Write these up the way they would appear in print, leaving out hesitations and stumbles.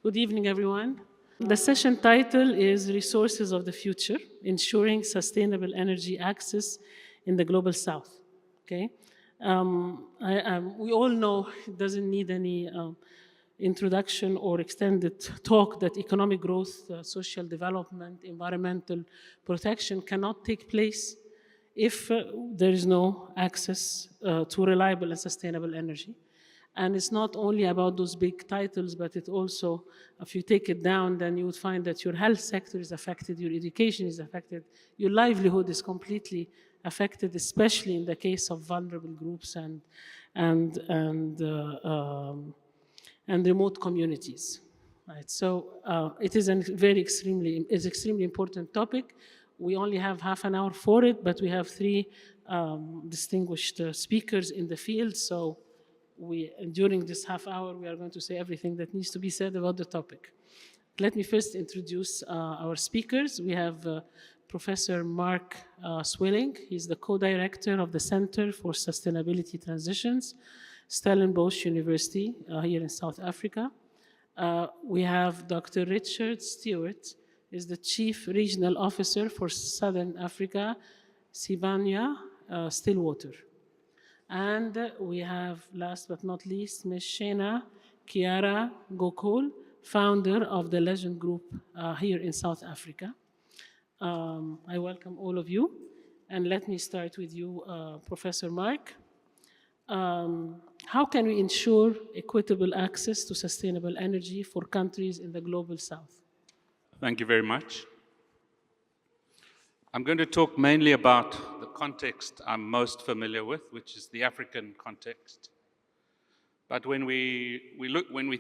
Good evening, everyone. The session title is Resources of the Future, Ensuring Sustainable Energy Access in the Global South. Okay? We all know it doesn't need any introduction or extended talk that economic growth, social development, environmental protection cannot take place if there is no access to reliable and sustainable energy. And it's not only about those big titles, but it also, if you take it down, then you would find that your health sector is affected, your education is affected, your livelihood is completely affected, especially in the case of vulnerable groups and remote communities. Right. So it is it's extremely important topic. We only have half an hour for it, but we have three distinguished speakers in the field. So during this half hour, we are going to say everything that needs to be said about the topic. Let me first introduce our speakers. We have Professor Mark Swilling. He's the co-director of the Center for Sustainability Transitions, Stellenbosch University here in South Africa. We have Dr. Richard Stewart, is the Chief Regional Officer for Southern Africa, Sibanya Stillwater. And we have, last but not least, Ms. Shena Kiara Gokul, founder of the Legend Group here in South Africa. I welcome all of you. And let me start with you, Professor Mark. How can we ensure equitable access to sustainable energy for countries in the Global South? Thank you very much. I'm going to talk mainly about the context I'm most familiar with, which is the African context. But when we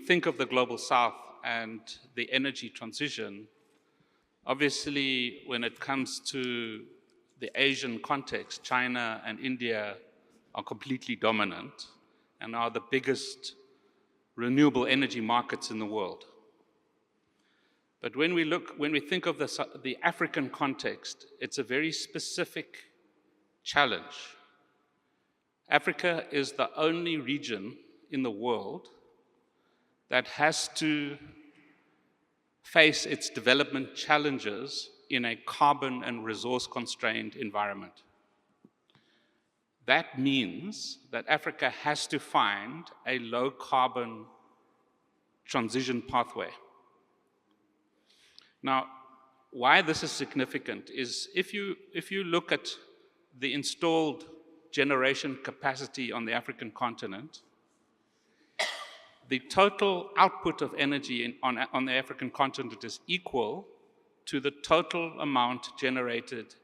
think of the Global South and the energy transition, obviously when it comes to the Asian context, China and India are completely dominant and are the biggest renewable energy markets in the world. But when we think of the African context, it's a very specific challenge. Africa is the only region in the world that has to face its development challenges in a carbon and resource-constrained environment. That means that Africa has to find a low-carbon transition pathway. Now, why this is significant is if you look at the installed generation capacity on the African continent, the total output of energy on the African continent is equal to the total amount generated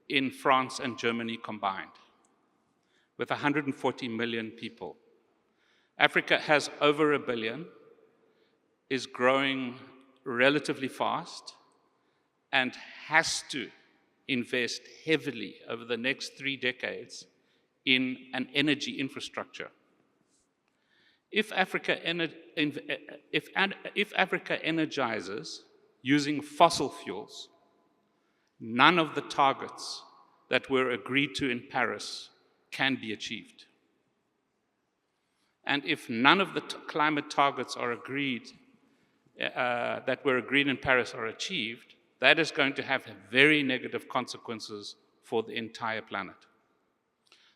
in France and Germany combined, with 140 million people. Africa has over 1 billion, is growing relatively fast, and has to invest heavily over the next 3 decades in an energy infrastructure. If Africa energizes using fossil fuels, none of the targets that were agreed to in Paris can be achieved. And if none of the climate targets are agreed, that were agreed in Paris are achieved, that is going to have very negative consequences for the entire planet.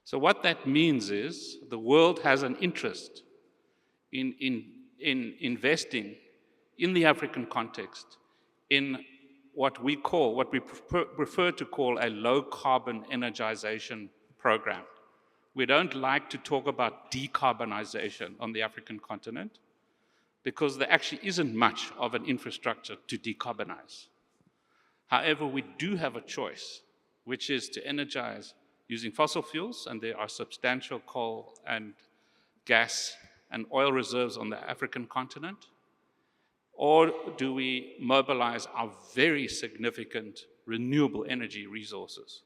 So what that means is the world has an interest in investing in the African context in what we prefer to call a low-carbon energization program. We don't like to talk about decarbonization on the African continent because there actually isn't much of an infrastructure to decarbonize. However, we do have a choice, which is to energize using fossil fuels, and there are substantial coal and gas and oil reserves on the African continent, or do we mobilize our very significant renewable energy resources?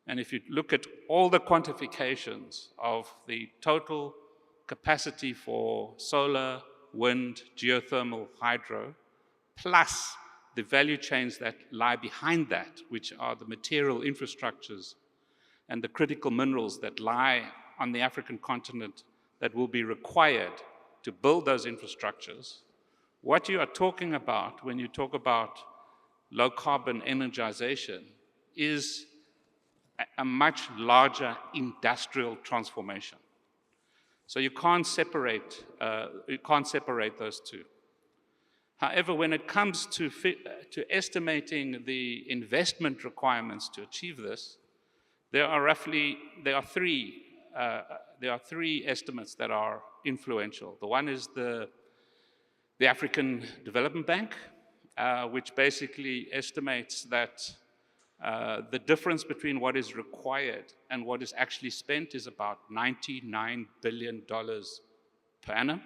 And if you look at all the quantifications of the total capacity for solar, wind, geothermal, hydro, plus the value chains that lie behind that, which are the material infrastructures and the critical minerals that lie on the African continent that will be required to build those infrastructures, What you are talking about when you talk about low carbon energization is a much larger industrial transformation. So you can't separate those two. However, when it comes to estimating the investment requirements to achieve this, there are three estimates that are influential. The one is the African Development Bank, which basically estimates that the difference between what is required and what is actually spent is about $99 billion per annum,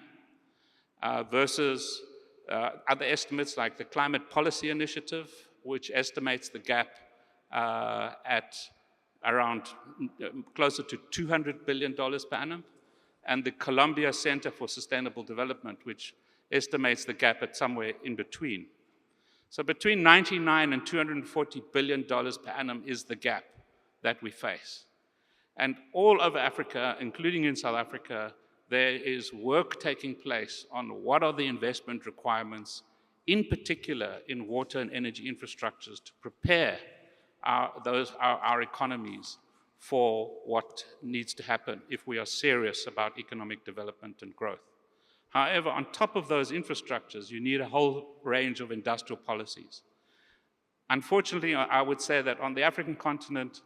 versus other estimates like the Climate Policy Initiative, which estimates the gap at around closer to $200 billion per annum, and the Columbia Center for Sustainable Development, which estimates the gap at somewhere in between. So between 99 and $240 billion per annum is the gap that we face. And all over Africa, including in South Africa, there is work taking place on what are the investment requirements, in particular in water and energy infrastructures, to prepare our economies for what needs to happen if we are serious about economic development and growth. However, on top of those infrastructures, you need a whole range of industrial policies. Unfortunately, I would say that on the African continent,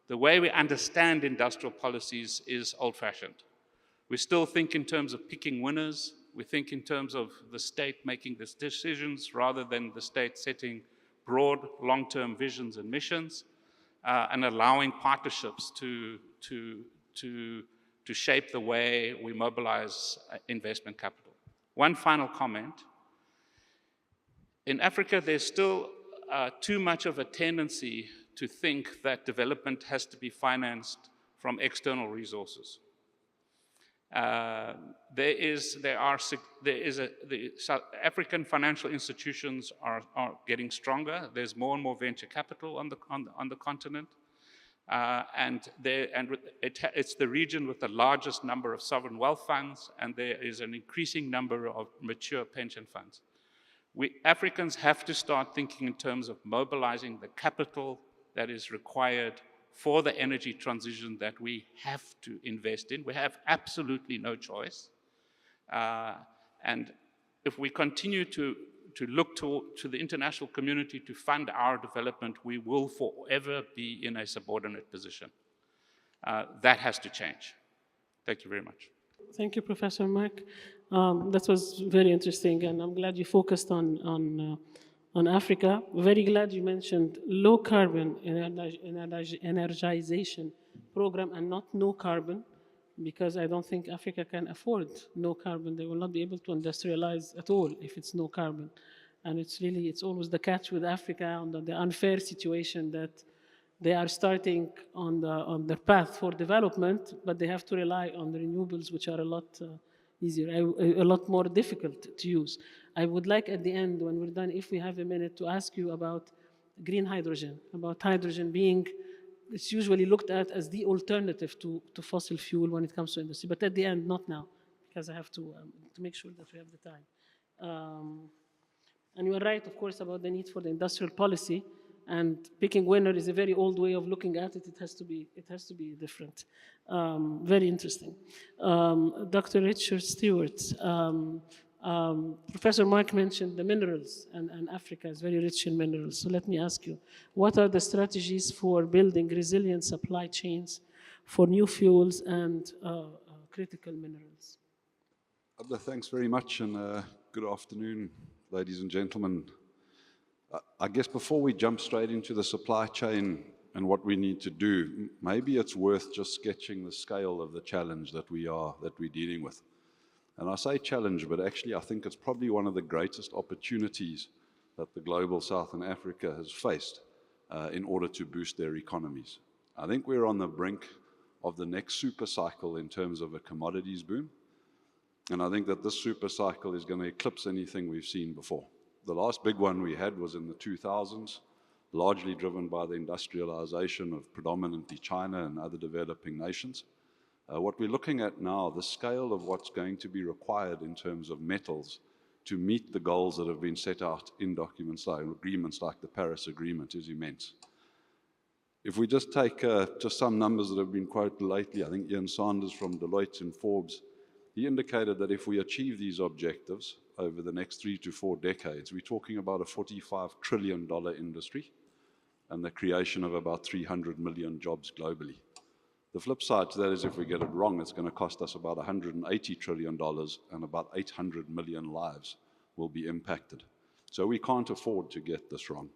the way we understand industrial policies is old-fashioned. We still think in terms of picking winners. We think in terms of the state making these decisions rather than the state setting broad, long-term visions and missions, and allowing partnerships to shape the way we mobilize investment capital. One final comment. In Africa, there's still too much of a tendency to think that development has to be financed from external resources. The South African financial institutions are getting stronger. There's more and more venture capital on the continent. It's the region with the largest number of sovereign wealth funds, and there is an increasing number of mature pension funds. We Africans have to start thinking in terms of mobilizing the capital that is required for the energy transition that we have to invest in. We have absolutely no choice. And if we continue to look to the international community to fund our development, we will forever be in a subordinate position. That has to change. Thank you very much. Thank you, Professor Mark. That was very interesting, and I'm glad you focused on Africa. Very glad you mentioned low carbon energization program and not no carbon, because I don't think Africa can afford no carbon. They will not be able to industrialize at all if it's no carbon. And it's always the catch with Africa on the unfair situation that they are starting on their path for development, but they have to rely on the renewables, which are a lot easier, a lot more difficult to use. I would like at the end, when we're done, if we have a minute, to ask you about green hydrogen, about hydrogen being, it's usually looked at as the alternative to fossil fuel when it comes to industry, but at the end, not now, because I have to make sure that we have the time. And you are right, of course, about the need for the industrial policy, and picking winner is a very old way of looking at it. It has to be different. Very interesting. Dr. Richard Stewart, Professor Mark mentioned the minerals, and Africa is very rich in minerals. So let me ask you, what are the strategies for building resilient supply chains for new fuels and critical minerals? Abdullah, thanks very much, and good afternoon, ladies and gentlemen. I guess before we jump straight into the supply chain and what we need to do, maybe it's worth just sketching the scale of the challenge that we're dealing with. And I say challenge, but actually I think it's probably one of the greatest opportunities that the global South and Africa has faced in order to boost their economies. I think we're on the brink of the next super cycle in terms of a commodities boom. And I think that this super cycle is going to eclipse anything we've seen before. The last big one we had was in the 2000s, largely driven by the industrialization of predominantly China and other developing nations. What we're looking at now, the scale of what's going to be required in terms of metals to meet the goals that have been set out in documents like agreements like the Paris Agreement is immense. If we just take just some numbers that have been quoted lately, I think Ian Sanders from Deloitte and Forbes, he indicated that if we achieve these objectives over the next 3 to 4 decades, we're talking about a $45 trillion industry and the creation of about 300 million jobs globally. The flip side to that is if we get it wrong, it's going to cost us about $180 trillion and about 800 million lives will be impacted. So we can't afford to get this wrong.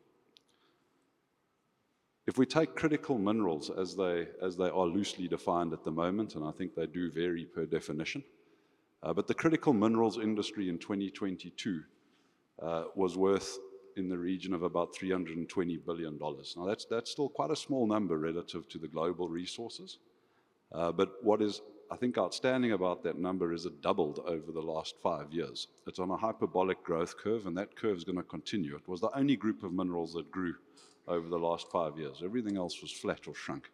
If we take critical minerals as they are loosely defined at the moment, and I think they do vary per definition, but the critical minerals industry in 2022 was worth in the region of about $320 billion. Now that's still quite a small number relative to the global resources, but what is, I think, outstanding about that number is it doubled over the last 5 years. It's on a hyperbolic growth curve, and that curve is going to continue. It was the only group of minerals that grew over the last 5 years. Everything else was flat or shrunk.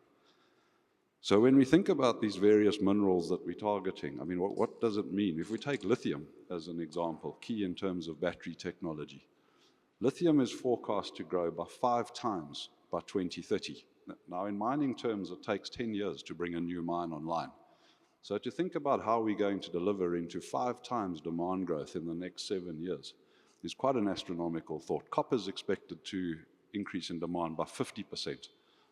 So when we think about these various minerals that we're targeting, I mean, what does it mean? If we take lithium as an example, key in terms of battery technology, lithium is forecast to grow by 5 times by 2030. Now, in mining terms, it takes 10 years to bring a new mine online. So to think about how we're going to deliver into 5 times demand growth in the next 7 years is quite an astronomical thought. Copper is expected to increase in demand by 50%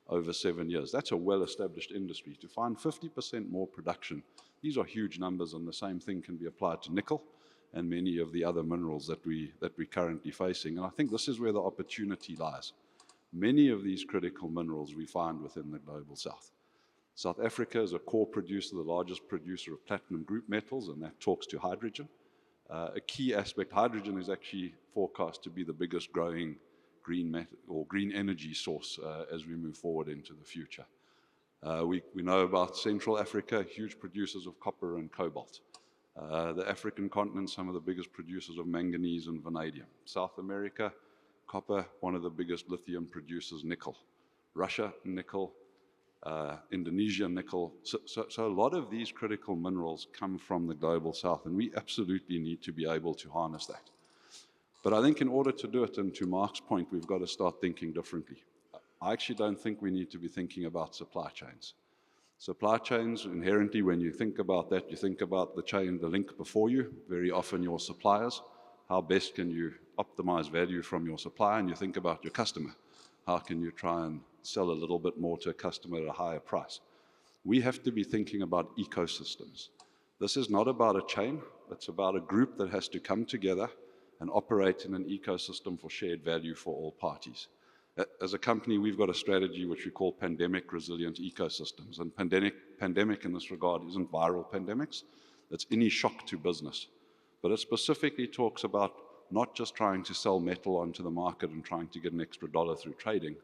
over 7 years. That's a well-established industry. To find 50% more production, these are huge numbers, and the same thing can be applied to nickel and many of the other minerals that we're currently facing. And I think this is where the opportunity lies. Many of these critical minerals we find within the global south. South Africa is a core producer, the largest producer of platinum group metals, and that talks to hydrogen. A key aspect, hydrogen is actually forecast to be the biggest growing green energy source as we move forward into the future. We know about Central Africa, huge producers of copper and cobalt. The African continent, some of the biggest producers of manganese and vanadium. South America, copper, one of the biggest lithium producers, nickel. Russia, nickel. Indonesia, nickel. So a lot of these critical minerals come from the global south, and we absolutely need to be able to harness that. But I think in order to do it, and to Mark's point, we've got to start thinking differently. I actually don't think we need to be thinking about supply chains. Supply chains, inherently, when you think about that, you think about the chain, the link before you, very often your suppliers. How best can you optimize value from your supplier? And you think about your customer. How can you try and sell a little bit more to a customer at a higher price? We have to be thinking about ecosystems. This is not about a chain. It's about a group that has to come together and operate in an ecosystem for shared value for all parties. As a company, we've got a strategy which we call pandemic resilient ecosystems. And pandemic in this regard isn't viral pandemics. It's any shock to business. But it specifically talks about not just trying to sell metal onto the market and trying to get an extra dollar through trading.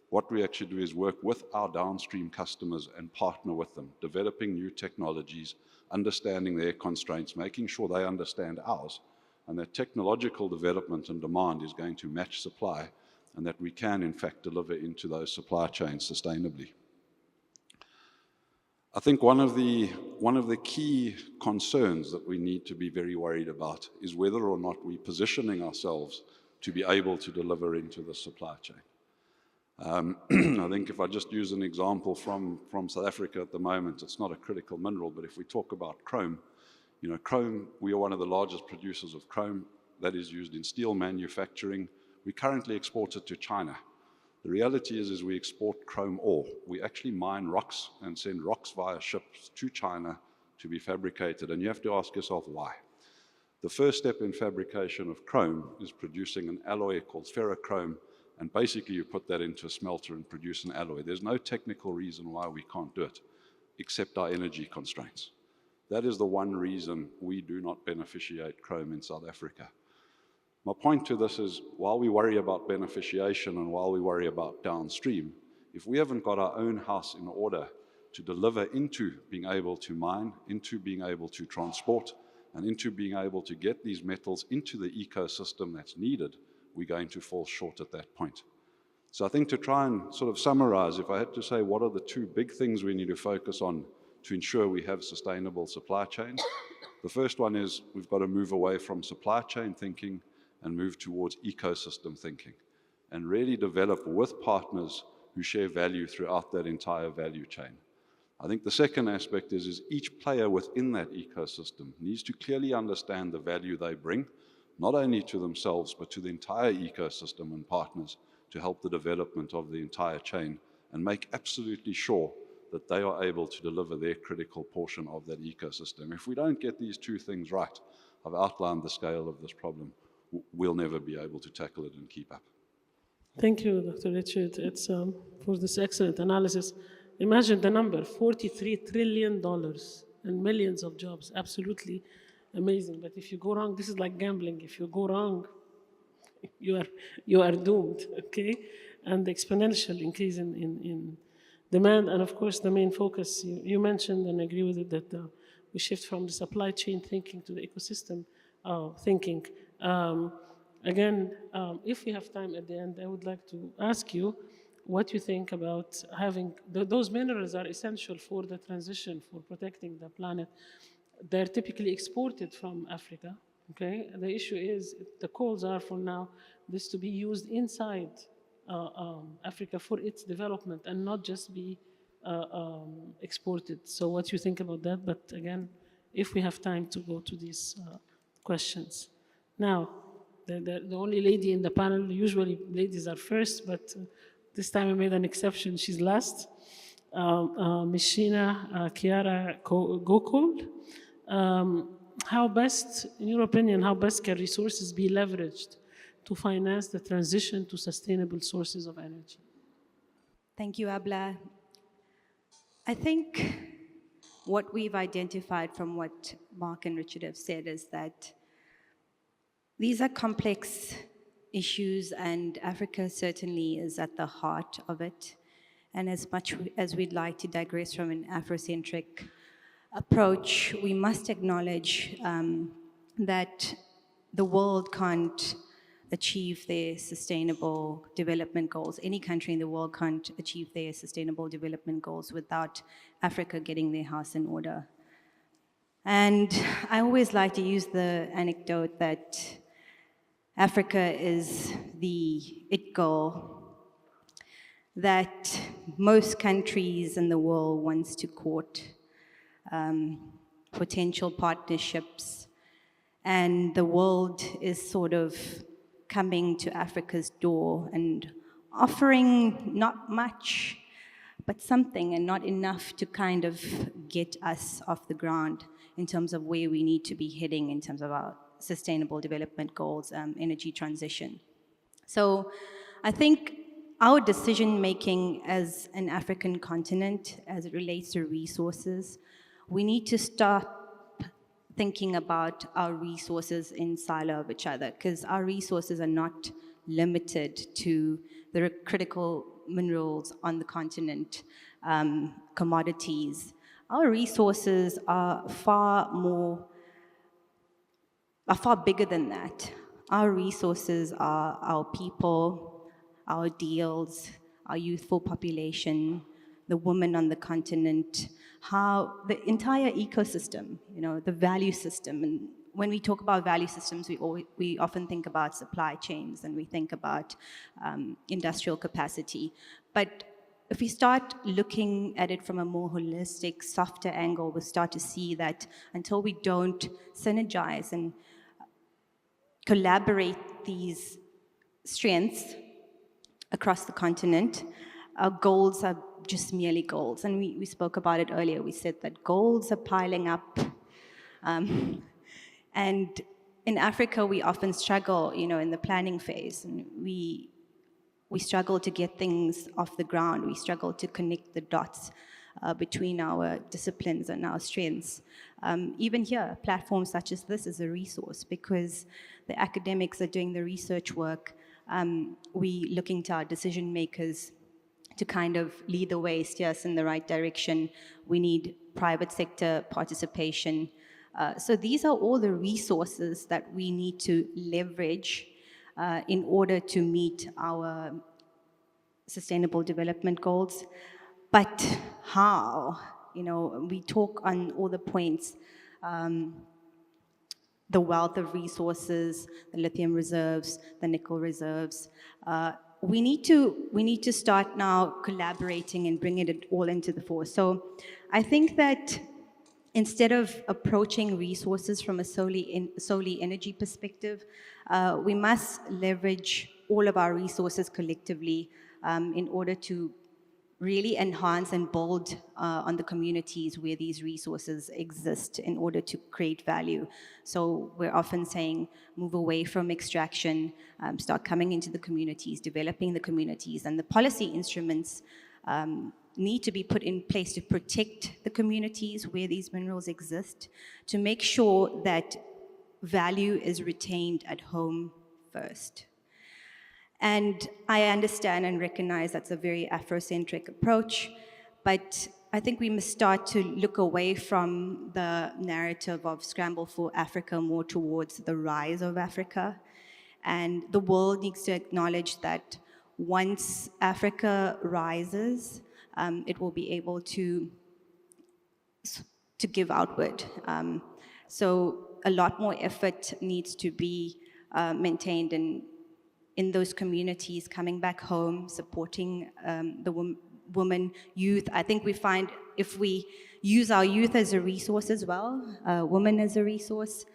What we actually do is work with our downstream customers and partner with them, developing new technologies, understanding their constraints, making sure they understand ours, and that technological development and demand is going to match supply, and that we can, in fact, deliver into those supply chains sustainably. I think one of the key concerns that we need to be very worried about is whether or not we're positioning ourselves to be able to deliver into the supply chain. I think if I just use an example from South Africa at the moment, it's not a critical mineral, but if we talk about chrome, chrome, we are one of the largest producers of chrome that is used in steel manufacturing. We currently export it to China. The reality is we export chrome ore. We actually mine rocks and send rocks via ships to China to be fabricated, and you have to ask yourself why. The first step in fabrication of chrome is producing an alloy called ferrochrome, and basically you put that into a smelter and produce an alloy. There's no technical reason why we can't do it, except our energy constraints. That is the one reason we do not beneficiate chrome in South Africa. My point to this is, while we worry about beneficiation and while we worry about downstream, if we haven't got our own house in order to deliver into being able to mine, into being able to transport, and into being able to get these metals into the ecosystem that's needed, we're going to fall short at that point. So I think to try and sort of summarize, if I had to say what are the 2 big things we need to focus on to ensure we have sustainable supply chains, The first one is we've got to move away from supply chain thinking and move towards ecosystem thinking, and really develop with partners who share value throughout that entire value chain. I think the second aspect is each player within that ecosystem needs to clearly understand the value they bring, not only to themselves, but to the entire ecosystem and partners to help the development of the entire chain, and make absolutely sure that they are able to deliver their critical portion of that ecosystem. If we don't get these two things right, I've outlined the scale of this problem, we'll never be able to tackle it and keep up. Thank you, Dr. Richard. It's for this excellent analysis. Imagine the number, $43 trillion and millions of jobs. Absolutely amazing. But if you go wrong, this is like gambling. If you go wrong, you are doomed, okay? And the exponential increase in demand, and of course the main focus, you mentioned, and I agree with it, that we shift from the supply chain thinking to the ecosystem thinking. Again, if we have time at the end, I would like to ask you what you think about having, those minerals are essential for the transition, for protecting the planet. They're typically exported from Africa, okay? The issue is, the calls are for now, this to be used inside Africa for its development and not just be exported. So what you think about that? But again, if we have time to go to these questions. Now, the only lady in the panel, usually ladies are first, but this time I made an exception, she's last. Mishina Kiara Gokul. How best, in your opinion, how best can resources be leveraged to finance the transition to sustainable sources of energy? Thank you, Abla. I think what we've identified from what Mark and Richard have said is that these are complex issues, and Africa certainly is at the heart of it. And as much as we'd like to digress from an Afrocentric approach, we must acknowledge that the world can't achieve their sustainable development goals. Any country in the world can't achieve their sustainable development goals without Africa getting their house in order. And I always like to use the anecdote that Africa is the it goal that most countries in the world wants to court, potential partnerships, and the world is sort of coming to Africa's door and offering not much, but something, and not enough to kind of get us off the ground in terms of where we need to be heading in terms of our sustainable development goals, energy transition. So I think our decision making as an African continent, as it relates to resources, we need to start thinking about our resources in silo of each other, because our resources are not limited to the critical minerals on the continent, commodities. Our resources are far bigger than that. Our resources are our people, our deals, our youthful population, the women on the continent, how the entire ecosystem, the value system. And when we talk about value systems, we often think about supply chains and we think about industrial capacity. But if we start looking at it from a more holistic, softer angle, we'll start to see that until we don't synergize and collaborate these strengths across the continent, our goals are just merely goals. And we spoke about it earlier. We said that goals are piling up. And in Africa, we often struggle, in the planning phase. And we struggle to get things off the ground. We struggle to connect the dots between our disciplines and our strengths. Even here, platforms such as this is a resource because the academics are doing the research work. We looking to our decision makers to kind of lead the way, steer us in the right direction. We need private sector participation. So these are all the resources that we need to leverage in order to meet our sustainable development goals. But how? We talk on all the points. the wealth of resources, the lithium reserves, the nickel reserves. We need to start now collaborating and bringing it all into the fore. So I think that instead of approaching resources from a solely energy perspective, we must leverage all of our resources collectively in order to really enhance and build on the communities where these resources exist in order to create value. So we're often saying move away from extraction, start coming into the communities, developing the communities, and the policy instruments need to be put in place to protect the communities where these minerals exist, to make sure that value is retained at home first. And I understand and recognize that's a very Afrocentric approach, but I think we must start to look away from the narrative of scramble for Africa more towards the rise of Africa. And the world needs to acknowledge that once Africa rises, it will be able to give outward. So a lot more effort needs to be maintained in those communities, coming back home, supporting the women, youth. I think we find if we use our youth as a resource as well, women as a resource,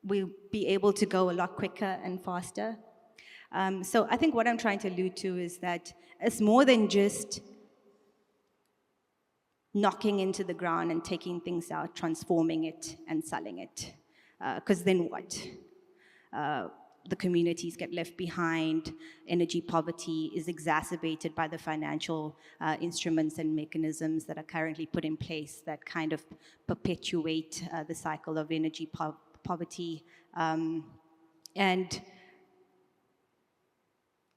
we'll be able to go a lot quicker and faster. So I think what I'm trying to allude to is that it's more than just knocking into the ground and taking things out, transforming it and selling it. Because then what? The communities get left behind. Energy poverty is exacerbated by the financial instruments and mechanisms that are currently put in place that kind of perpetuate the cycle of energy poverty and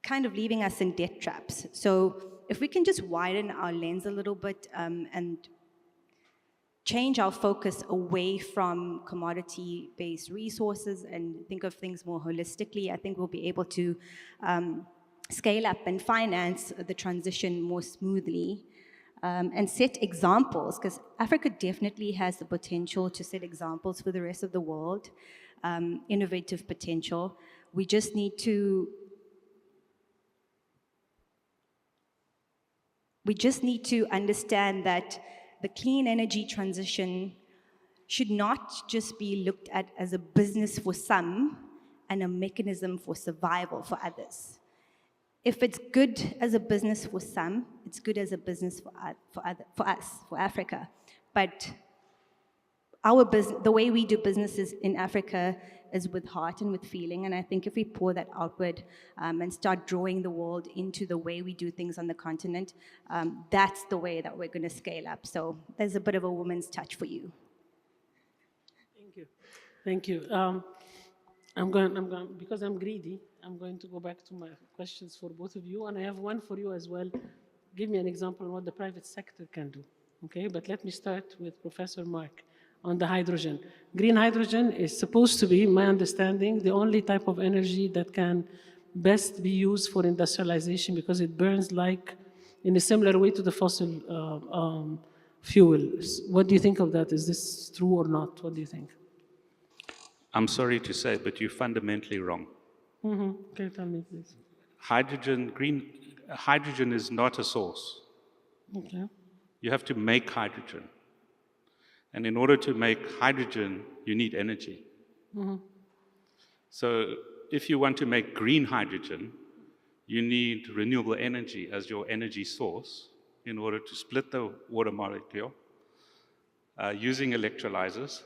kind of leaving us in debt traps. So if we can just widen our lens a little bit and change our focus away from commodity-based resources and think of things more holistically, I think we'll be able to scale up and finance the transition more smoothly and set examples, because Africa definitely has the potential to set examples for the rest of the world, innovative potential. We just need to understand that the clean energy transition should not just be looked at as a business for some and a mechanism for survival for others. If it's good as a business for some, it's good as a business for us, for Africa. But the way we do businesses in Africa is with heart and with feeling, and I think if we pour that outward and start drawing the world into the way we do things on the continent, that's the way that we're going to scale up. So there's a bit of a woman's touch for you. Thank you. Thank you. I'm going, because I'm greedy, I'm going to go back to my questions for both of you, and I have one for you as well. Give me an example of what the private sector can do, okay? But let me start with Professor Mark on the hydrogen. Green hydrogen is supposed to be, my understanding, the only type of energy that can best be used for industrialization because it burns like in a similar way to the fossil fuels. What do you think of that? Is this true or not? What do you think? I'm sorry to say, but you're fundamentally wrong. Okay, tell me, please. Green hydrogen is not a source. Okay. You have to make hydrogen. And in order to make hydrogen, you need energy. So if you want to make green hydrogen, you need renewable energy as your energy source in order to split the water molecule using electrolyzers.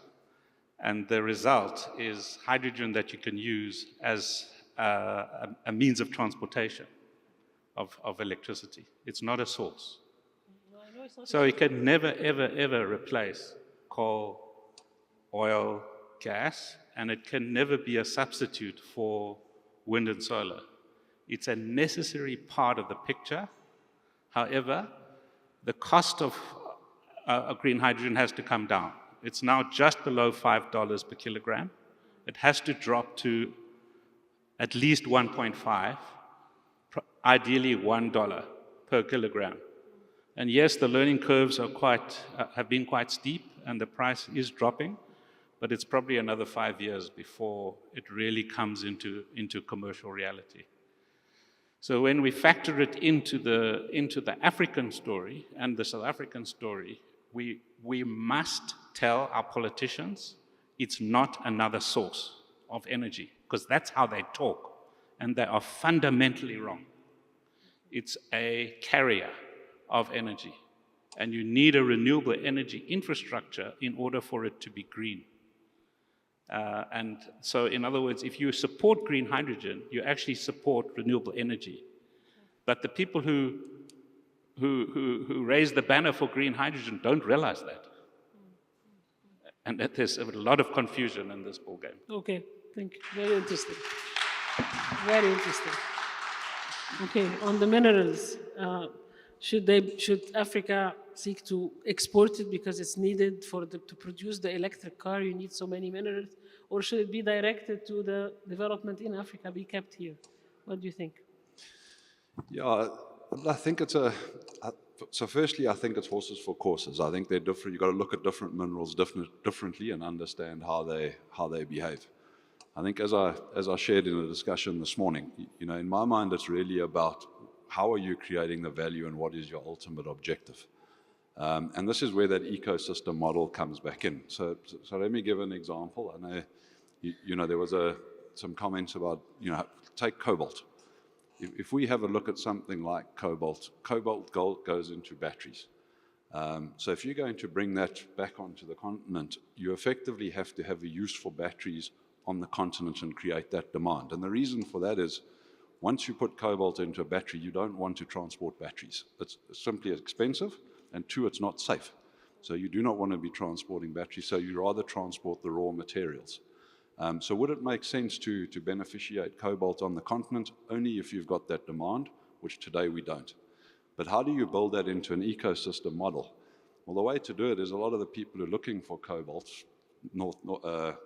And the result is hydrogen that you can use as a means of transportation of electricity. It's not a source. So it can never, ever, ever replace coal, oil, gas, and it can never be a substitute for wind and solar. It's a necessary part of the picture. However, the cost of green hydrogen has to come down. It's now just below $5 per kilogram. It has to drop to at least 1.5, ideally $1 per kilogram. And yes, the learning curves are have been quite steep, and the price is dropping, but it's probably another 5 years before it really comes into commercial reality. So when we factor it into the African story and the South African story, we must tell our politicians it's not another source of energy, because that's how they talk, and they are fundamentally wrong. It's a carrier of energy, and you need a renewable energy infrastructure in order for it to be green. And so, in other words, if you support green hydrogen, you actually support renewable energy. But the people who raise the banner for green hydrogen don't realize that. And that there's a lot of confusion in this ballgame. Okay, thank you. Very interesting. Very interesting. Okay, on the minerals, should Africa seek to export it because it's needed to produce the electric car? You need so many minerals, or should it be directed to the development in Africa, be kept here? What do you think? Yeah, I think it's so firstly, I think it's horses for courses. I think they're different. You've got to look at different minerals differently and understand how they behave. I think as I shared in the discussion this morning, in my mind, it's really about how are you creating the value and what is your ultimate objective. And this is where that ecosystem model comes back in. So let me give an example. I know, there was some comments about, take cobalt. If we have a look at something like cobalt gold goes into batteries. So if you're going to bring that back onto the continent, you effectively have to have useful batteries on the continent and create that demand. And the reason for that is, once you put cobalt into a battery, you don't want to transport batteries. It's simply expensive, and two, it's not safe. So you do not want to be transporting batteries, so you rather transport the raw materials. So would it make sense to beneficiate cobalt on the continent? Only if you've got that demand, which today we don't. But how do you build that into an ecosystem model? Well, the way to do it is a lot of the people who are looking for cobalt,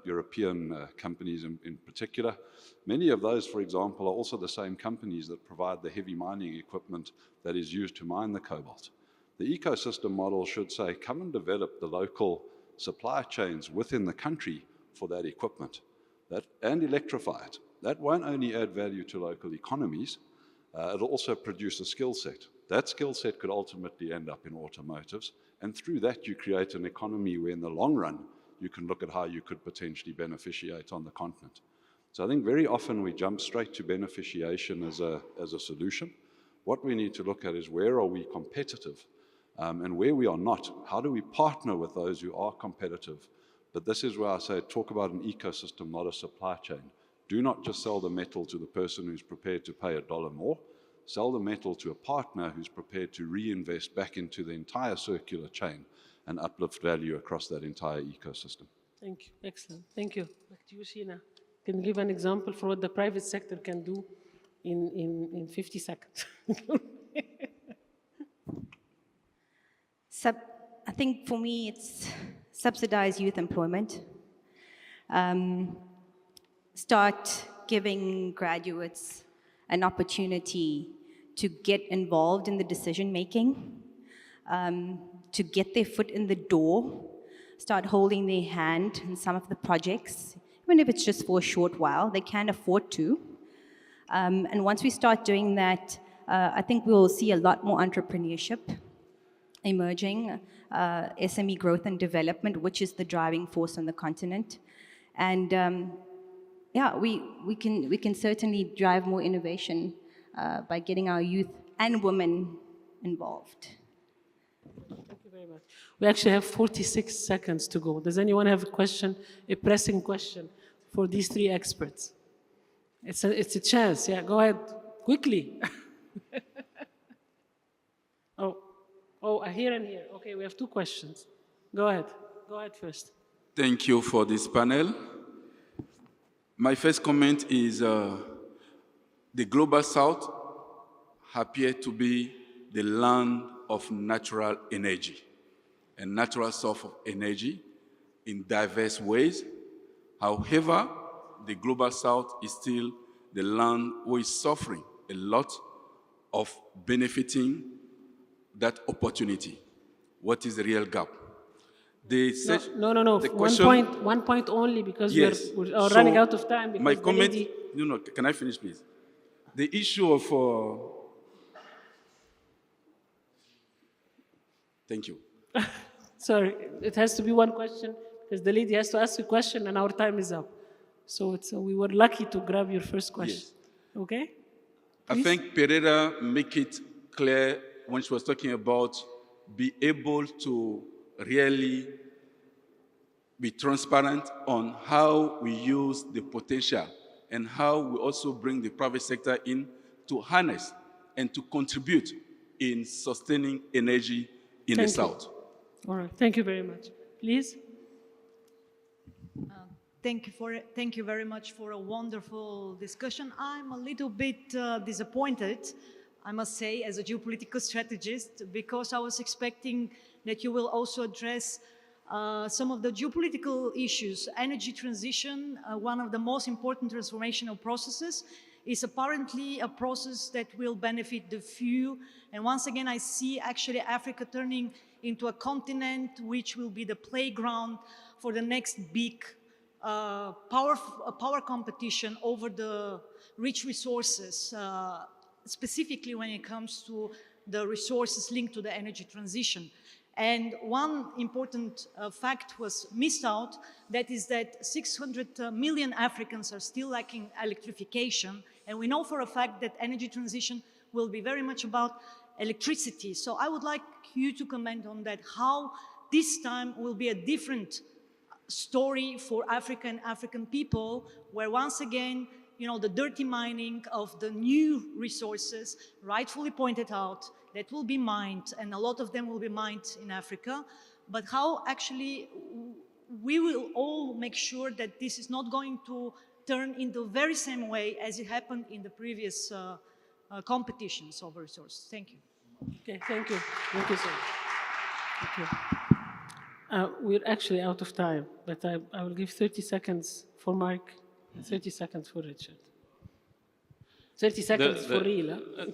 European companies in particular, many of those, for example, are also the same companies that provide the heavy mining equipment that is used to mine the cobalt. The ecosystem model should say, come and develop the local supply chains within the country for that equipment, and electrify it. That won't only add value to local economies, it'll also produce a skill set. That skill set could ultimately end up in automotives, and through that you create an economy where in the long run you can look at how you could potentially beneficiate on the continent. So I think very often we jump straight to beneficiation as a solution. What we need to look at is, where are we competitive? And where we are not, how do we partner with those who are competitive? But this is where I say, talk about an ecosystem, not a supply chain. Do not just sell the metal to the person who's prepared to pay $1 more. Sell the metal to a partner who's prepared to reinvest back into the entire circular chain and uplift value across that entire ecosystem. Thank you. Excellent. Thank you. Back to you, Sheena. Can you give an example for what the private sector can do in 50 seconds? I think for me, it's subsidize youth employment. Start giving graduates an opportunity to get involved in the decision making, to get their foot in the door, start holding their hand in some of the projects, even if it's just for a short while. They can afford to. And once we start doing that, I think we'll see a lot more entrepreneurship emerging, SME growth and development, which is the driving force on the continent. And we can certainly drive more innovation by getting our youth and women involved. Thank you very much. We actually have 46 seconds to go. Does anyone have a question, a pressing question for these three experts? It's a chance. Yeah, go ahead quickly. Here and here. Okay, we have two questions. Go ahead. Go ahead first. Thank you for this panel. My first comment is the Global South appears to be the land of natural energy and natural source of energy in diverse ways. However, the Global South is still the land who is suffering a lot of benefiting that opportunity. What is the real gap? The No. question, One point only, because yes. we are So running out of time. Because my the comment, lady, no, can I finish, please? The issue of, thank you. sorry, it has to be one question, because the lady has to ask a question and our time is up. So we were lucky to grab your first question. Yes. Okay? I Please. think Pereira make it clear when she was talking about be able to really be transparent on how we use the potential and how we also bring the private sector in to harness and to contribute in sustaining energy in the Thank you. South. All right. Thank you very much. Please. Thank you very much for a wonderful discussion. I'm a little bit disappointed, I must say, as a geopolitical strategist, because I was expecting that you will also address some of the geopolitical issues. Energy transition, one of the most important transformational processes, is apparently a process that will benefit the few. And once again, I see actually Africa turning into a continent which will be the playground for the next big power competition over the rich resources, specifically when it comes to the resources linked to the energy transition. And one important fact was missed out, that is that 600 million Africans are still lacking electrification. And we know for a fact that energy transition will be very much about electricity. So I would like you to comment on that, how this time will be a different story for Africa and African people, where once again, you know, the dirty mining of the new resources, rightfully pointed out, that will be mined, and a lot of them will be mined in Africa, but how actually we will all make sure that this is not going to turn into the very same way as it happened in the previous competitions over resources. Thank you. Okay, thank you. Thank you, sir. Thank you. We're actually out of time, but I will give 30 seconds for Mark, 30 seconds for Richard. 30 seconds for real. Huh?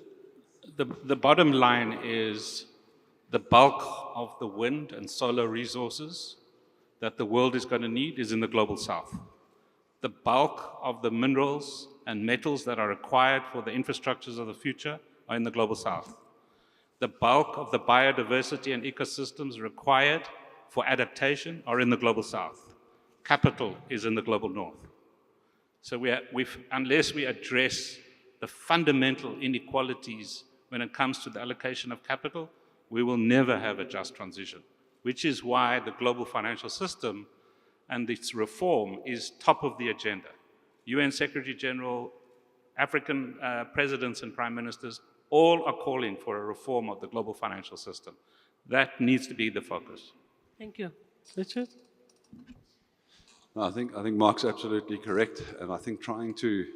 The bottom line is the bulk of the wind and solar resources that the world is going to need is in the global south. The bulk of the minerals and metals that are required for the infrastructures of the future are in the global south. The bulk of the biodiversity and ecosystems required for adaptation are in the global south. Capital is in the global north. So unless we address the fundamental inequalities when it comes to the allocation of capital, we will never have a just transition, which is why the global financial system and its reform is top of the agenda. UN Secretary General, African presidents and prime ministers, all are calling for a reform of the global financial system. That needs to be the focus. Thank you. Richard? No, I think Mark's absolutely correct, and I think trying to,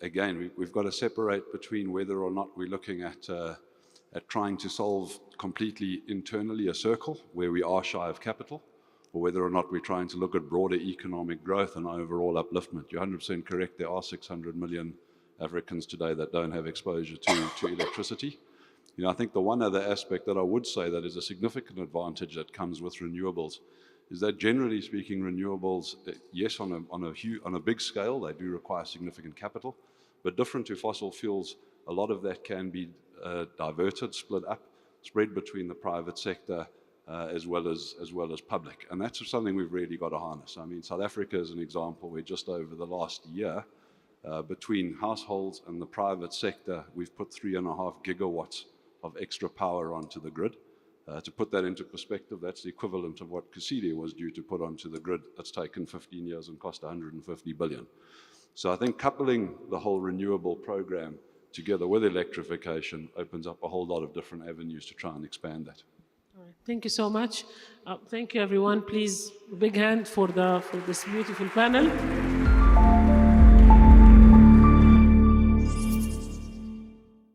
again, we've got to separate between whether or not we're looking at trying to solve completely internally a circle where we are shy of capital, or whether or not we're trying to look at broader economic growth and overall upliftment. You're 100% correct. There are 600 million Africans today that don't have exposure to electricity. You know, I think the one other aspect that I would say that is a significant advantage that comes with renewables is that generally speaking, renewables, yes, on a big scale, they do require significant capital, but different to fossil fuels, a lot of that can be diverted, split up, spread between the private sector as well as public. And that's something we've really got to harness. I mean, South Africa is an example where just over the last year, between households and the private sector, we've put 3.5 gigawatts of extra power onto the grid. To put that into perspective, that's the equivalent of what Kusile was due to put onto the grid. That's taken 15 years and cost 150 billion. So I think coupling the whole renewable program together with electrification opens up a whole lot of different avenues to try and expand that. All right. Thank you so much. Thank you, everyone. Please, a big hand for this beautiful panel.